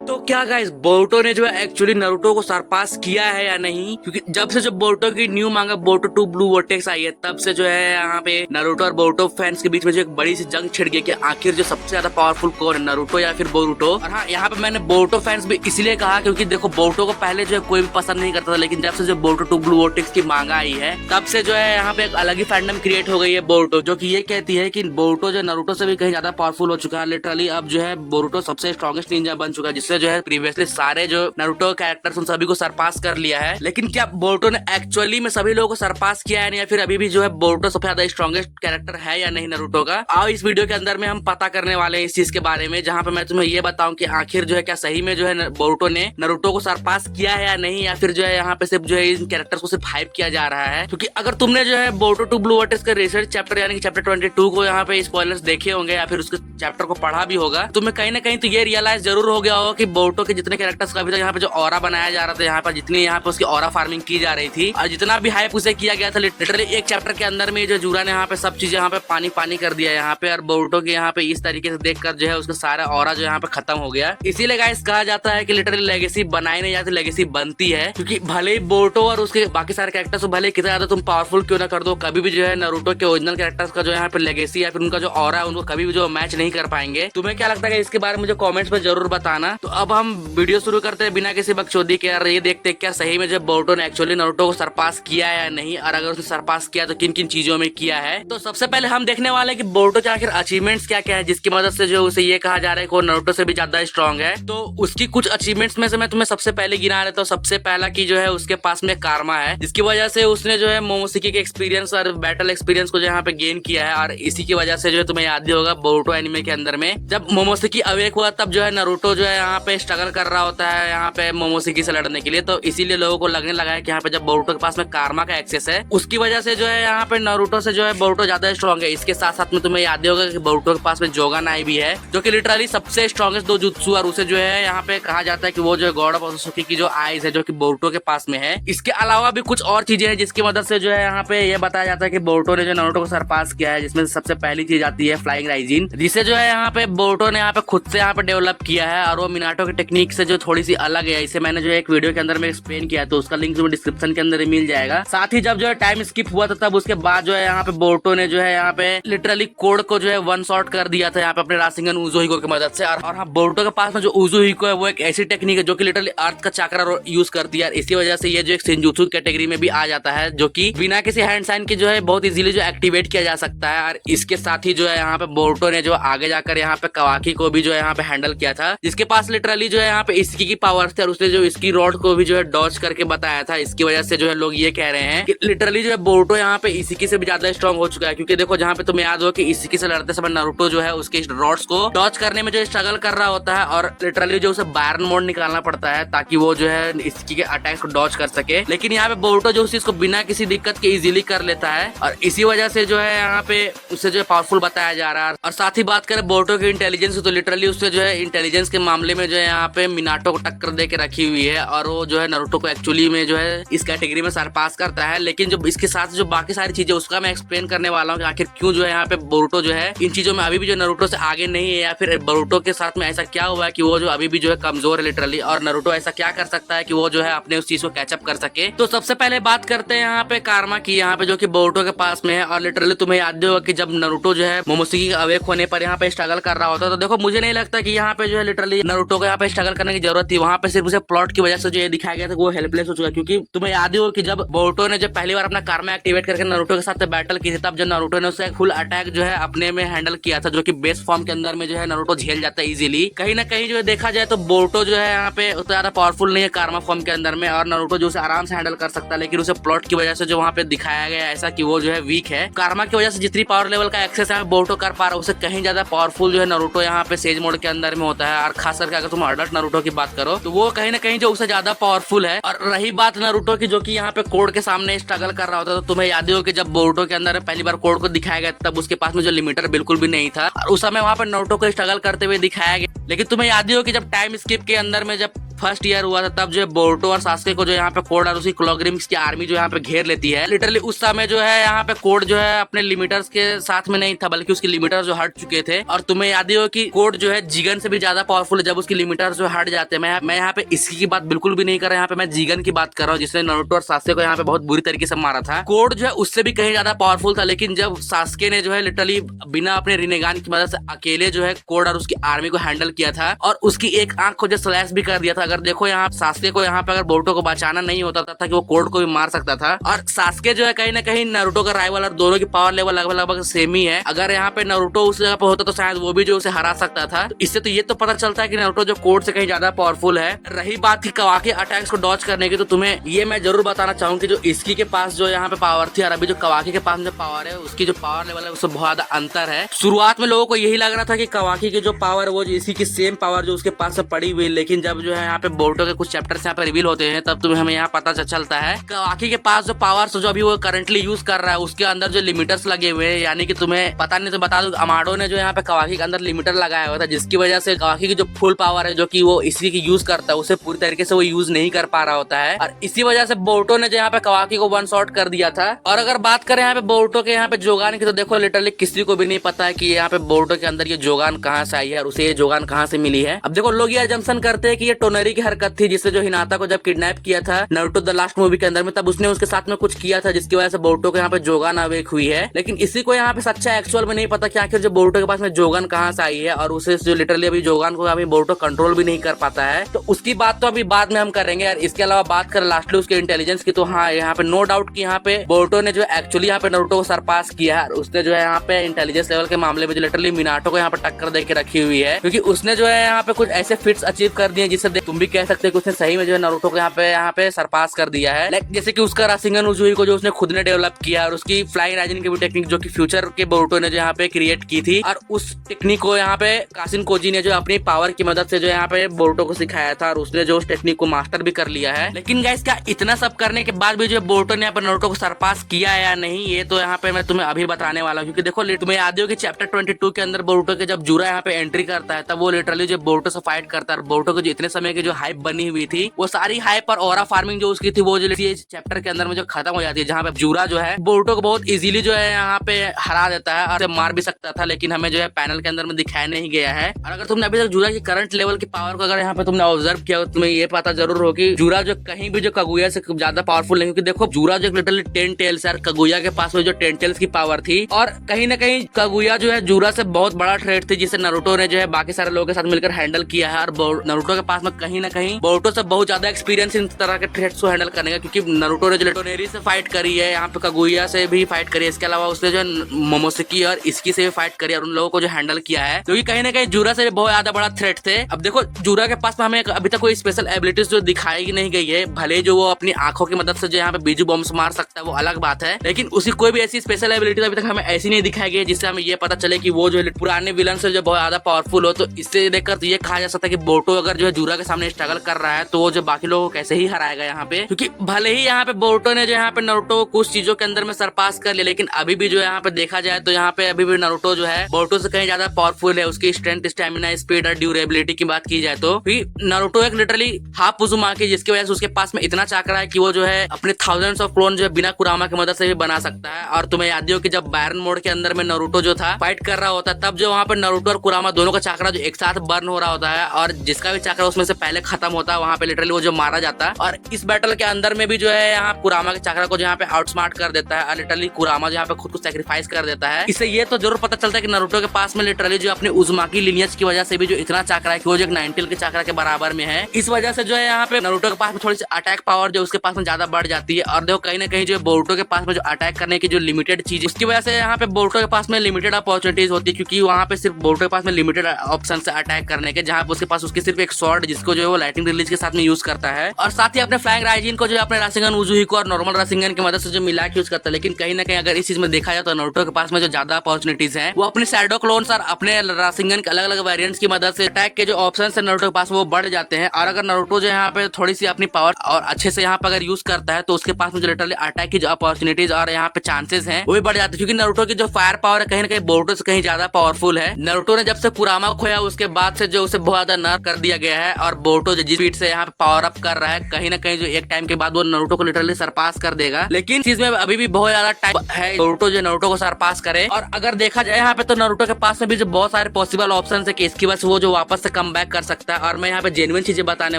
तो क्या guys, Boruto ने जो है एक्चुअली नारुतो को सरपास किया है या नहीं? क्योंकि जब से जो बोरुटो की न्यू मांगा बोरुटो 2 ब्लू वर्टेक्स आई है, तब से जो है यहाँ पे नारुतो और बोरुटो फैंस के बीच में जो एक बड़ी सी जंग छिड़ गई कि आखिर जो सबसे ज्यादा पावरफुल कौन है, नारुतो या फिर बोरुटो। और हाँ, यहाँ पे मैंने बोरुटो फैंस भी इसलिए कहा क्योंकि देखो, बोरुटो को पहले जो है कोई भी पसंद नहीं करता था, लेकिन जब से जो बोरुटो 2 ब्लू वर्टेक्स की मांगा आई है, तब से जो है यहाँ पे एक अलग ही फैंडम क्रिएट हो गई है बोरुटो, जो की ये कहती है कि बोरुटो जो नारुतो से भी कहीं ज्यादा पावरफुल हो चुका है। लिटरली अब जो है बोरुटो सबसे स्ट्रॉन्गेस्ट निंजा बन चुका है, जिससे जो है प्रीवियसली सारे जो नारुतो कैरेक्टर्स उन सभी को सरपास कर लिया है। लेकिन क्या बोरुटो ने एक्चुअली में सभी लोगों को सरपास किया है, या फिर अभी भी जो है बोरुटो सबसे ज्यादा स्ट्रॉन्गेस्ट कैरेक्टर है या नहीं नारुतो का? आओ इस वीडियो के अंदर में हम पता करने वाले हैं इस चीज के बारे में, जहां पे मैं तुम्हें ये बताऊं कि आखिर जो है क्या सही में जो है बोरुटो ने नारुतो को सरपास किया है या नहीं, या फिर जो है यहाँ पे सिर्फ जो है इन कैरेक्टर्स को सिर्फ हाइप किया जा रहा है। क्योंकि अगर तुमने जो है बोरुटो 2 ब्लू वर्टेक्स का रिसर्च चैप्टर यानी कि चैप्टर 22 को यहाँ पे स्पॉयलर्स देखे होंगे, या फिर उसके चैप्टर को पढ़ा भी होगा, तुम्हें कहीं ना कहीं तो ये रियलाइज जरूर हो गया होगा कि बोरुटो के जितने कैरेक्टर्स का अभी तक यहाँ पे जो ऑरा बनाया जा रहा था, यहाँ पर जितनी यहाँ पे उसकी ऑरा फार्मिंग की जा रही थी और जितना भी हाइप उसे किया गया था, लिटरली एक चैप्टर के अंदर में जो जूरा ने यहाँ पे सब चीजें यहाँ पे पानी पानी कर दिया यहाँ पे, और बोरुटो के यहाँ पे इस तरीके से देखकर जो है उसका सारा ऑरा जो यहाँ पे खत्म हो गया। इसीलिए गाइस कहा जाता है कि लिटरली लेगेसी बनाई नहीं जाती, लेगेसी बनती है। क्योंकि भले ही बोरुटो और उसके बाकी सारे कैरेक्टर्स भले कितना ज्यादा तुम पावरफुल क्यों ना कर दो, कभी भी जो है नारुतो के ओरिजिनल कैरेक्टर्स का जो यहाँ पे लेगेसी या फिर उनका जो ऑरा है उनको कभी भी जो मैच नहीं कर पाएंगे। तुम्हें क्या लगता है इसके बारे में मुझे कमेंट्स में जरूर बताना। तो अब हम वीडियो शुरू करते हैं बिना किसी बकचोदी के। यार ये देखते क्या सही में जब बोरुटो ने एक्चुअली नारुतो को सरपास किया है या नहीं, और अगर उसने सरपास किया तो किन किन चीजों में किया है। तो सबसे पहले हम देखने वाले हैं कि बोरुटो के आखिर अचीवमेंट्स क्या क्या है, जिसकी मदद से जो उसे ये कहा जा रहा है कि वो नारुतो से भी ज्यादा स्ट्रॉन्ग है। तो उसकी कुछ अचीवमेंट्स में से मैं तुम्हें सबसे पहले गिना लेता हूँ। सबसे पहला की जो है उसके पास में कारमा है, जिसकी वजह से उसने जो है मोमोशिकी के एक्सपीरियंस और बैटल एक्सपीरियंस को जो यहाँ पे गेन किया है। और इसी की वजह से जो है तुम्हें याद ही होगा बोरुटो एनिमे के अंदर में जब मोमोशिकी अवेक हुआ, तब जो है नारुतो जो है यहाँ पे स्ट्रगल कर रहा होता है यहाँ पे मोमोशिकी से लड़ने के लिए। तो इसीलिए लोगों को लगने लगा है कि यहाँ पे जब बोरुटो के पास में कारमा का एक्सेस है, उसकी वजह से जो है यहाँ पे नारुतो से जो है बोरुटो ज्यादा स्ट्रॉन्ग है। इसके साथ साथ में तुम्हें याद ही होगा कि बोरुटो के पास में जोगानाई भी है, जो कि लिटरली सबसे स्ट्रॉन्गेस्ट दो जुत्सु, और उसे जो है यहाँ पे कहा जाता है कि वो जो है गॉड ऑफ ओसुकी की जो आइज है, जो कि बोरुटो के पास में है। इसके अलावा भी कुछ और चीजें हैं जिसकी मदद से जो है यहाँ पे ये बताया जाता है कि बोरुटो ने जो नारुतो को सरपास किया है, जिसमें सबसे पहली चीज आती है फ्लाइंग राइजिन, जिसे जो है यहाँ पे बोरुटो ने यहाँ पे खुद से यहाँ पे डेवलप किया है, और वो मिनाटो की टेक्निक से जो थोड़ी सी अलग है। इसे मैंने जो एक वीडियो के अंदर में एक्सप्लेन किया, तो उसका लिंक तुम्हें डिस्क्रिप्शन के अंदर मिल जाएगा। साथ ही जब जो है टाइम स्किप हुआ था, तब उसके बाद जो है यहाँ पे बोरुटो ने जो है यहाँ पे लिटरली कोड को जो है वन शॉट कर दिया था यहाँ पे अपने राशिंगन उज़ुहिको की मदद से। और हाँ, बोरुटो के पास में जो उज़ुहिको है वो एक ऐसी टेक्निक है जो कि लिटरली अर्थ का चक्रा यूज करती है। इसी वजह से ये जो एक सेंजुत्सु कैटेगरी में भी आ जाता है, जो कि बिना किसी हैंड साइन के जो है बहुत इजीली जो एक्टिवेट किया जा सकता है। और इसके साथ ही जो है यहाँ पे बोरुटो ने जो आगे जाकर यहाँ पे कवाकी को भी जो है यहाँ पे हैंडल किया था, जिसके पास लिटरली जो है यहाँ पे इसकी की पावर थी, और उसने जो इसकी रॉड को भी जो है डॉज करके बताया था। इसकी वजह से जो है लोग ये कह रहे हैं कि लिटरली जो है बोरुटो यहाँ पे इसिकी से भी ज्यादा स्ट्रॉन्ग हो चुका है। क्योंकि देखो, जहाँ पे तुम्हें याद हो कि इसिकी से लड़ते समय नारुतो जो है उसके रॉड्स को डॉज करने में जो स्ट्रगल कर रहा होता है, और लिटरली जो उसे बायरन मोड निकालना पड़ता है ताकि वो जो है इसिकी के अटैक्स को डॉज कर सके। लेकिन यहाँ पे बोरुटो जो उस चीज को बिना किसी दिक्कत के इजीली कर लेता है, और इसी वजह से जो है यहाँ पे उसे जो है पावरफुल बताया जा रहा है। और साथ ही बात करें बोरुटो की इंटेलिजेंस, तो लिटरली उससे जो है इंटेलिजेंस के मामले में जो है यहाँ पे मिनाटो को टक्कर दे के रखी हुई है, और वो जो है नारुतो को एक्चुअली में जो है इस कैटेगरी में सरपास करता है। लेकिन जो इसके साथ जो बाकी सारी चीजें उसका मैं एक्सप्लेन करने वाला हूँ कि आखिर क्यों जो है यहाँ पे बोरुटो जो है इन चीजों में अभी भी जो नारुतो से आगे नहीं है, या फिर बोरुटो के साथ में ऐसा क्या हुआ है कि वो जो अभी भी जो है कमजोर है लिटरली, और नारुतो ऐसा क्या कर सकता है कि वो जो है अपने उस चीज को कैचअप कर सके। तो सबसे पहले बात करते हैं यहाँ पे कारमा की, यहाँ पे जो कि बोरुटो के पास में है। और लिटरली तुम्हें याद होगा कि जब नारुतो जो है मोमोशिकी अवेक होने पर यहाँ पे स्ट्रगल कर रहा होता है, तो देखो मुझे नहीं लगता कि यहाँ पे जो है लिटरली नारुतो को यहाँ पे स्ट्रगल करने की जरूरत थी। वहाँ पे सिर्फ उसे प्लॉट की वजह से जो ये दिखाया गया था वो हेल्पलेस हो चुका। क्योंकि तुम्हें याद ही हो कि जब बोरुटो ने जब पहली बार अपना कारमा एक्टिवेट करके नारुतो के साथ बैटल की थी, तब जब नारुतो ने उसे फुल अटैक जो है अपने में हैंडल किया था, जो कि बेस फॉर्म के अंदर में जो है नारुतो झेल जाता है इजीली। कहीं ना कहीं जो है देखा जाए तो बोरुटो जो है यहाँ पे उतना ज्यादा पावरफुल नहीं है कारमा फॉर्म के अंदर में, और नारुतो जो उसे आराम से हैंडल कर सकता है। लेकिन उसे प्लॉट की वजह से जो वहाँ पे दिखाया गया ऐसा कि वो जो है वीक है। कारमा की वजह से जितनी पावर लेवल का एक्सेस है बोरुटो कर पा रहा है, उसे कहीं ज्यादा पावरफुल जो है नारुतो यहाँ पे सेज मोड के अंदर में होता है। और खास करके अगर तुम अडल्ट नारुतो की बात करो तो वो कहीं ना कहीं जो उसे ज्यादा पावरफुल है। और रही बात नारुतो की, जो कि यहाँ पे कोड के सामने स्ट्रगल कर रहा होता है, तो तुम्हें याद हो कि जब बोरुटो के अंदर पहली बार कोड को दिखाया गया तब उसके पास में जो लिमिटर बिल्कुल भी नहीं था, और उस समय वहाँ पे नारुतो को स्ट्रगल करते हुए दिखाया गया। लेकिन तुम्हें याद हो कि जब टाइम स्किप के अंदर में जब फर्स्ट ईयर हुआ था तब जो है बोरुतो और सास्के को जो यहाँ पे कोड और उसकी क्लोगरिम्स की आर्मी जो यहाँ पे घेर लेती है। लिटरली उस समय जो है यहाँ पे कोड जो है अपने लिमिटर्स के साथ में नहीं था, बल्कि उसके लिमिटर्स जो हट चुके थे। और तुम्हें याद ही हो कि कोड जो है जीगन से भी ज्यादा पावरफुल है जब उसकी लिमिटर्स जो हट जाते हैं। मैं यहाँ पे इसकी की बात बिल्कुल भी नहीं कर रहा, यहाँ पे मैं जीगन की बात कर रहा हूँ जिसने नारुतो और सास्के को यहाँ पे बहुत बुरी तरीके से मारा था। कोड जो है उससे भी कहीं ज्यादा पावरफुल था, लेकिन जब सास्के ने जो है लिटरली बिना अपने रिनेगान की मदद से अकेले जो है कोड और उसकी आर्मी को हैंडल किया था और उसकी एक आंख को जो स्लैश भी कर दिया था। अगर देखो यहाँ सास्के को यहाँ पे अगर बोरुतो को बचाना नहीं होता था कि वो कोड को भी मार सकता था। और सास्के जो है कहीं ना कहीं नारुतो का राइवल और दोनों की पावर लेवल लगभग सेम ही है। अगर यहाँ पे नारुतो उस जगह पे होता तो शायद वो भी जो उसे हरा सकता था। तो इससे तो ये तो पता चलता है कि नारुतो जो कोड से कहीं ज्यादा पावरफुल है। रही बात की कवाकी अटैक्स को डॉज करने की, तो तुम्हें ये मैं जरूर बताना चाहूंगी जो इसकी के पास जो यहाँ पे पावर थी और अभी जो कवाकी के पास जो पावर है उसकी जो पावर लेवल है उससे बहुत ज्यादा अंतर है। शुरुआत में लोगों को यही लग रहा था कि कवाकी की जो पावर है वो इसी की सेम पावर जो उसके पास से पड़ी हुई, लेकिन जब जो है यहाँ पे बोरुतो के कुछ चैप्टर्स यहाँ पे रिवील होते हैं तब तुम्हें हमें यहाँ पता चलता है कवाकी के पास जो पावर जो अभी वो करंटली यूज कर रहा है उसके अंदर जो लिमिटर्स लगे हुए हैं। यानी कि तुम्हें पता नहीं तो बता दो, अमाडो ने जो यहाँ पे कवाकी के अंदर लिमिटर लगाया हुआ था जिसकी वजह से कवाकी की जो फुल पावर है जो कि वो इसी की यूज करता है उसे पूरी तरीके से वो यूज नहीं कर पा रहा होता है। और इसी वजह से बोरुतो ने जो यहाँ पे कवाकी को वन शॉट कर दिया था। और अगर बात करें यहाँ पे बोरुतो के यहाँ पे जोगान की, तो देखो लिटरली किसी को भी नहीं पता है कि यहाँ पे बोरुतो के अंदर ये जोगान कहाँ से आई है और उसे ये जोगान कहाँ से मिली है। अब देखो लोग ये अजम्पशन करते हैं कि ये टोनरी की हरकत थी जिससे जो हिनाता को जब किडनैप किया था नारुतो द लास्ट मूवी के अंदर में, तब उसने उसके साथ में कुछ किया था जिसकी वजह से बोरुतो के यहाँ पे जोगान अवेक हुई है। लेकिन इसी को यहाँ पे सच्चा एक्चुअल में नहीं पता कि आखिर जो बोरुतो के पास में जोगान कहाँ से आई है और उसे जो लिटरली अभी जोगान को अभी बोरुतो कंट्रोल भी नहीं कर पाता है। तो उसकी बात तो अभी बाद में हम करेंगे यार। इसके अलावा बात करें लास्टली उसके इंटेलिजेंस की, तो हाँ यहाँ पे नो डाउट कि यहाँ पे बोरुतो ने जो एक्चुअली यहाँ पे नारुतो को सरपास किया है। उसने जो है यहाँ पे इंटेलिजेंस लेवल के मामले में जो लिटरली मिनाटो को यहाँ पे टक्कर दे के रखी हुई है, क्योंकि उसने जो है यहाँ पे कुछ ऐसे फिट्स अचीव कर दिए जिससे तुम भी कह सकते हो कि उसने सही में जो है नारुतो को यहाँ पे सरपास कर दिया है। लाइक जैसे कि उसका राशिंगन उजुई को जो उसने खुद ने डेवलप किया और उसकी फ्लाइंग राइजिंग की भी टेक्निक जो कि फ्यूचर के बोरुतो ने जो यहाँ पे क्रिएट की थी, और उस टेक्निक को यहाँ पे कासिन कोजी ने जो अपनी पावर की मदद से जो यहाँ पे बोरुतो को सिखाया था और उसने जो उस टेक्निक को मास्टर भी कर लिया है। लेकिन गाइस क्या इतना सब करने के बाद भी जो बोरुतो ने यहाँ पे नारुतो को सरपास किया है या नहीं, ये तो यहाँ पे मैं तुम्हें अभी बताने वाला हूँ। क्योंकि देखो तुम्हें याद हो कि चैप्टर 22 के अंदर बोरुतो के जब जूरा यहाँ पे एंट्री करता है तब वो लिटरली जो बोरुतो से फाइट करता है। बोरुतो को जो इतने समय की जो हाइप बनी हुई थी वो सारी हाइप और ऑरा फार्मिंग जो उसकी थी वो जो चैप्टर के अंदर में जो खत्म हो जाती है, जहाँ पे जूरा जो है बोरुतो को बहुत इजीली जो है यहाँ पे हरा देता है और मार भी सकता था, लेकिन हमें जो है पैनल के अंदर में दिखाया नहीं गया है। और अगर तुमने अभी तक जूरा की करंट लेवल की पावर को अगर यहाँ पे तुमने ऑब्जर्व किया तो तुम्हें ये पता जरूर हो कि जूरा जो कहीं भी जो कागुया से ज्यादा पावरफुल नहीं, क्योंकि देखो जूरा जो लिटरली 10 टेल्स है, कागुया के पास में जो 10 टेल्स की पावर थी, और कहीं ना कहीं कागुया जो है जूरा से बहुत बड़ा थ्रेट थी जिसे नारुतो ने जो है बाकी सारे लोगों के साथ मिलकर हैंडल किया है। और नारुतो के पास में कहीं ना कहीं बोरुतो से बहुत ज्यादा एक्सपीरियंस इन तरह के थ्रेट्स को हैंडल करने का, क्योंकि नारुतो ने जो टोनेरी से फाइट करी है, यहाँ पे कागुया से भी फाइट करी है, इसके अलावा उसने जो मोमोसकी और इसकी से भी फाइट करी और उन लोगों को जो हैंडल किया है, क्योंकि कहीं ना कहीं जूरा से बहुत ज्यादा बड़ा थ्रेट थे। अब देखो जूरा के पास में हमें अभी तक कोई स्पेशल एबिलिटीज जो दिखाई नहीं गई है, भले जो वो अपनी आंखों की मदद से जो यहाँ पे बीजू बॉम्ब्स मार सकता है वो अलग बात है, लेकिन उसकी कोई भी ऐसी स्पेशल एबिलिटी अभी तक हमें ऐसी नहीं दिखाई गई जिससे हमें ये पता चले कि वो जो पुराने विलन से जो बहुत ज्यादा पावरफुल हो। तो इससे देखकर तो ये कहा जा सकता है कि बोरुतो अगर जो है जूरा के सामने स्ट्रगल कर रहा है तो वो जो बाकी लोगों को कैसे ही हराएगा यहाँ पे, क्योंकि भले ही यहाँ पे बोरुतो ने जो यहाँ पे नारुतो कुछ चीजों के अंदर में सरपास कर लिया, लेकिन अभी भी जो यहाँ पे देखा जाए तो यहाँ पे अभी भी नारुतो जो है बोरुतो से कहीं ज्यादा पावरफुल है। उसकी स्ट्रेंथ, स्टेमिना, स्पीड और ड्यूरेबिलिटी की बात की जाए तो नारुतो एक लिटरली हाफ उजुमाकी, जिसकी वजह से उसके पास में इतना चाकरा है कि वो जो है अपने थाउजेंड्स ऑफ क्लोन जो है बिना कुरामा की मदद से भी बना सकता है। और तुम्हें याद हो कि जब बायरन मोड के अंदर में नारुतो जो था फाइट कर रहा होता है, तब जो वहाँ पे नारुतो और कुरामा दोनों का चाकरा जो एक साथ बर्न हो रहा होता है और जिसका भी चाकरा उसमें से पहले खत्म होता है वहाँ पे लिटरली वो जो मारा जाता है। और इस बैटल के अंदर में भी जो है यहाँ कुरामा के चाकरा को यहाँ पे आउटस्मार्ट कर देता है और लिटरली कुरामा जो यहाँ पे खुद को सैक्रिफाइस कर देता है। इससे ये तो जरूर पता चलता है कि नारुतो के पास में लिटरली जो अपने उजुमाकी लिनियज की वजह से भी जो इतना चाकरा है कि वो जो एक 9 टेल के चाकरा के बराबर में है। इस वजह से जो है यहाँ पे नारुतो के पास में थोड़ी सी अटैक पावर जो उसके पास में ज्यादा बढ़ जाती है। और देखो कहीं ना कहीं जो बोरुतो के पास में जो अटैक करने की जो लिमिटेड चीज, उसकी वजह से यहाँ पे बोरुतो के पास में लिमिटेड अपॉर्चुनिटीज होती है, क्योंकि वहाँ पे सिर्फ बोरुतो के पास में लिमिटेड ऑप्शन से अटैक करने के, जहाँ पे उसके पास उसकी सिर्फ एक स्वॉर्ड जिसको जो है वो लाइटिंग रिलीज के साथ में यूज करता है, और साथ ही अपने फ्लाइंग राइजिन को जो अपने राशिंगन उजुई को और नॉर्मल राशिंगन की मदद से जो मिला के यूज करता है। लेकिन कहीं ना कहीं अगर इस चीज में देखा जाए तो नारुतो के पास में जो ज्यादा अपॉर्चुनिटीज है वो अपने शैडो क्लोन्स और अपने राशिंगन के अलग अलग वेरिएंट्स की मदद से अटैक के जो ऑप्शन है नारुतो के पास वो बढ़ जाते हैं। और अगर नारुतो जो यहाँ पे थोड़ी सी अपनी पावर और अच्छे से यहाँ पे अगर यूज करता है तो उसके पास में जो लिटरली अटैक की जो अपॉर्चुनिटीज और यहाँ पे चांसेस हैं वो भी बढ़ जाते हैं, क्योंकि नारुतो की जो फायर पावर है कहीं ना कहीं बोरुतो से कहीं ज्यादा पावरफुल है। नारुतो ने जब से कुरामा खोया उसके बाद से जो उसे बहुत ज्यादा नर्व कर दिया गया है और बोरुतो जिस स्पीड से यहाँ पे पावर अप कर रहा है, कहीं ना कहीं जो एक टाइम के बाद वो नारुतो को लिटरली सरपास कर देगा। लेकिन चीज में अभी भी बहुत ज्यादा टाइम है बोरुतो जो नारुतो को सरपास करे। और अगर देखा जाए यहाँ पे तो नारुतो के पास में भी जो बहुत सारे पॉसिबल ऑप्शन है कि इसकी वजह से वो जो वापस से कम बैक कर सकता है। और मैं यहाँ पे जेन्युइन चीजें बताने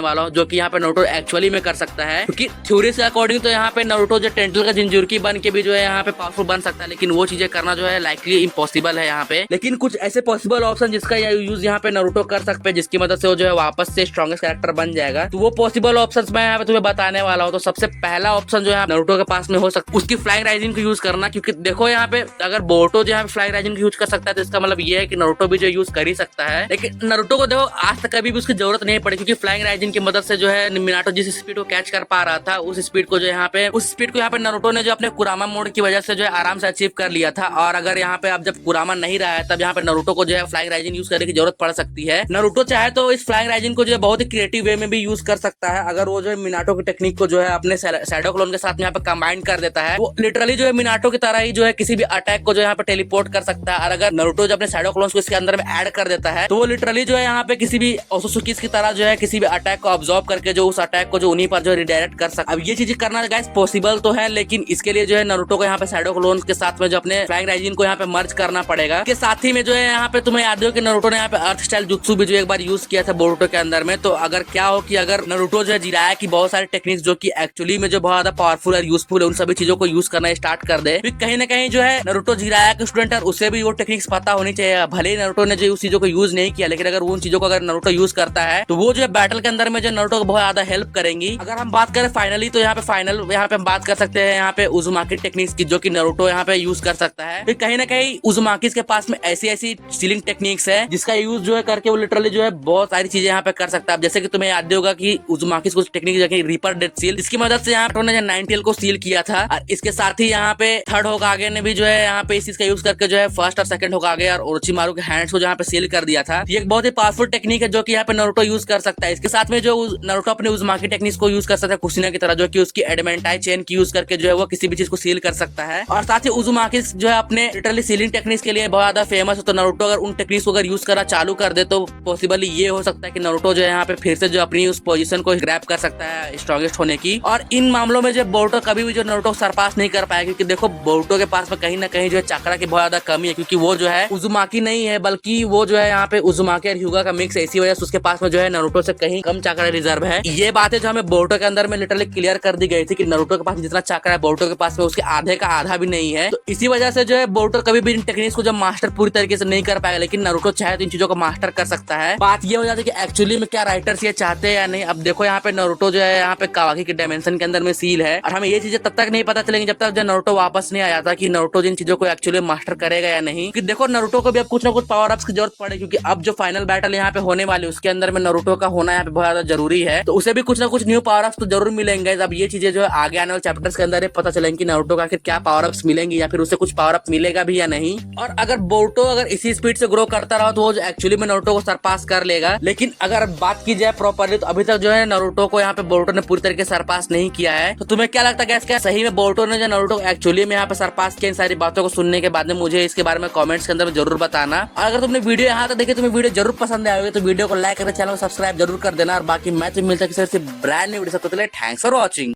वाला हूँ जो कि यहाँ पे नारुतो एक्चुअली में कर सकता है, क्योंकि थ्योरी से अकॉर्डिंग तो यहाँ पे नारुतो जो टेंटल का जिंजुर्की बन के भी जो है यहाँ पे पावरफुल बन सकता है, लेकिन वो चीजें करना जो है लाइकली इम्पॉसिबल है यहाँ पे। लेकिन कुछ ऐसे पॉसिबल ऑप्शन जिसका यूज यहाँ पे नारुतो कर सकते हैं, जिसकी मदद से वो जो है वापस से स्ट्रॉन्गेस्ट कैरेक्टर बन जाएगा। तो वो पॉसिबल ऑप्शंस मैं यहाँ पे तुम्हें बताने वाला हूँ। तो सबसे पहला ऑप्शन जो है नारुतो के पास में हो सकता है उसकी फ्लाइंग राइजिंग को यूज करना, क्योंकि देखो यहाँ पे अगर बोरुतो जो है फ्लाइंग राइजिंग को यूज कर सकता है तो इसका मतलब ये है कि नारुतो भी जो यूज कर ही सकता है। लेकिन नारुतो को देखो आज तक कभी भी उसकी जरूरत नहीं पड़ी, क्योंकि फ्लाइंग राइजिंग की मदद से जो है मिनाटो जिस स्पीड को कैच कर पा रहा था उस स्पीड को जो यहाँ पे नारुतो ने जो अपने कुरामा मोड की वजह से जो है आराम से अचीव कर लिया था। और अगर यहाँ पे अब जब कुरामा नहीं रहा है तब यहाँ पे नारुतो को जो है फ्लाइंग राइजिंग यूज करने की जरूरत पड़ सकती है। नारुतो चाहे तो इस फ्लाइंग राइजिंग को जो है बहुत ही क्रिएटिव वे में भी यूज कर सकता है। अगर वो जो है मिनाटो की टेक्निक को जो है अपने शैडो क्लोन के साथ यहाँ पे कंबाइन कर देता है, वो लिटरली जो है मिनाटो की तरह ही जो है किसी भी अटैक को जो यहाँ पे टेलीपोर्ट कर सकता है। और अगर नारुतो जो अपने शैडो क्लोन्स को इसके अंदर में ऐड कर देता है तो वो लिटरली जो है यहाँ पे किसी भी ओसुसुकी की तरह जो है किसी भी अटैक को ऑब्जॉर्व करके जो उस अटैक को जो उन्हीं पर जो रिडायरेक्ट कर सकता है। अब ये चीजें करना गाइस पॉसिबल तो है, लेकिन इसके लिए जो है नारुतो को यहाँ पे शैडो क्लोन्स के साथ में जो अपने फ्लाइंग राइजिन को यहाँ पे मर्ज करना पड़ेगा। इसके साथ ही में जो है यहाँ पे तुम्हें याद हो कि नारुतो ने यहाँ पे अर्थ स्टाइल जुत्सु भी जो एक बार यूज किया था बोरुतो के अंदर में। तो अगर क्या हो कि अगर नारुतो जो है जिराया की बहुत सारी टेक्निक्स जो कि एक्चुअली में जो बहुत ज्यादा पावरफुल और यूजफुल है उन सभी चीजों को यूज करना स्टार्ट कर दे, कहीं ना कहीं जो है नारुतो जिराया के स्टूडेंट है उसे भी वो टेक्निक्स पता होनी चाहिए। भले ही नारुतो ने जो उस चीजों को यूज नहीं किया, लेकिन अगर उन चीजों को अगर नारुतो यूज करता है तो वो जो है बैटल के अंदर में जो नारुतो को बहुत ज्यादा हेल्प करेंगी। अगर हम बात करें फाइनली तो यहाँ पे हम बात कर सकते हैं यहाँ पे उजुमाकी टेक्निक्स की, जो कि नारुतो यहाँ पे यूज कर सकता है। फिर कहीं ना कहीं उजुमाकी के पास में ऐसी सीलिंग टेक्निक्स है जिसका यूज जो है करके वो लिटरली जो है बहुत सारी चीजें यहाँ पे कर सकता है। जैसे कि तुम्हें याद होगा कि उजुमाकी कुछ टेक्निक जो है रीपर डेथ सील, इसकी मदद से यहाँ पे नाइनटेल को सील किया था। और इसके साथ ही यहाँ पे थर्ड होकागे ने भी जो है यहाँ पे इस चीज का यूज करके जो है फर्स्ट और सेकंड होकागे और ओरोचिमारू के हैंड्स को जहाँ पे सील कर दिया था। ये एक बहुत ही पावरफुल टेक्निक है जो कि यहाँ पे नारुतो यूज कर सकता है। इसके साथ में जो नारुतो अपने उजुमाकी टेक्निक्स को यूज कर सकता है कुशिना की तरह, जो कि उसकी एडमेंटाई चेन की यूज करके जो है वो किसी भी चीज को सील कर सकता है। और साथ ही उजुमाकी जो है अपने लिटरली सीलिंग टेक्निक्स के लिए बहुत ज्यादा फेमस है। तो नारुतो अगर उन टेक्निक्स को अगर यूज करना चालू कर दे तो पॉसिबली ये हो सकता है कि नारुतो जो है यहाँ पे फिर से जो अपनी उस पोजीशन को ग्रैब कर सकता है स्ट्रॉन्गेस्ट होने की। और इन मामलों में जो बोरुतो कभी भी जो नारुतो सरपास नहीं कर पाया, क्योंकि देखो बोरुतो के पास में कहीं ना कहीं जो है चक्रा की बहुत ज्यादा कमी है, क्योंकि वो जो है उजुमाकी नहीं है बल्कि वो जो है यहाँ पे उजुमाकी और ह्यूगा का मिक्स है। इसी वजह से उसके पास में जो है नारुतो से कहीं कम चक्रा रिजर्व है। ये बातें जो हमें बोरुतो के अंदर में लिटरली क्लियर कर दी गई थी कि नारुतो के पास जितना चक्रा है बोरुतो के पास में उसके आधे का आधा भी नहीं है। तो इसी वजह से जो है बोरुतो कभी भी इन टेक्निक्स को जब मास्टर पूरी तरीके से नहीं कर पाएगा, लेकिन नारुतो चाहे तो इन चीजों को मास्टर कर सकता है। बात ये हो जाती है कि एक्चुअली में क्या राइटर्स ये चाहते हैं या नहीं। अब देखो यहाँ पे नारुतो जो है यहाँ पे कावाकी के डायमेंशन के अंदर में सील है, और हमें ये चीजें तब तक नहीं पता चलेंगी जब तक जो नारुतो वापस नहीं आ जाता कि नारुतो जिन चीजों को एक्चुअली मास्टर करेगा या नहीं। कि देखो नारुतो को भी अब कुछ ना कुछ पावर अप्स की जरूरत पड़े, क्योंकि अब जो फाइनल बैटल यहाँ पे होने वाली उसके अंदर में नारुतो का होना यहाँ पे बहुत ज्यादा जरूरी है। तो उसे भी कुछ ना कुछ न्यू पावर अप्स तो जरूर मिलेंगे। अब ये चीजें जो है आगे आने वाले चैप्टर्स के अंदर पता चलेंगी कि नारुतो का आखिर क्या पावर अप्स मिलेंगी या फिर उसे कुछ पावर अप मिलेगा भी या नहीं। और अगर बोरुतो अगर इसी स्पीड से ग्रो करता रहा तो वो एक्चुअली में नारुतो को सरपास कर लेगा। लेकिन अगर बात की जाए प्रॉपर्ली तो अभी तक जो है नारुतो को यहाँ पे बोरुतो ने पूरी तरीके से सरपास नहीं किया है। तो तुम्हें क्या लगता है क्या सही में बोरुतो ने जो नारुतो एक्चुअली में यहाँ पे सरपास किया? इन सारी बातों को सुनने के बाद में मुझे इसके बारे में कमेंट्स के अंदर जरूर बताना। और अगर तुमने वीडियो यहाँ तक देखी तुम्हें वीडियो जरूर पसंद आएगी तो वीडियो को लाइक करके चैनल को सब्सक्राइब जरूर कर देना। और बाकी मैं तो मिलता है किसी ब्रांड न्यू वीडियो से, तो थैंक्स फॉर वॉचिंग।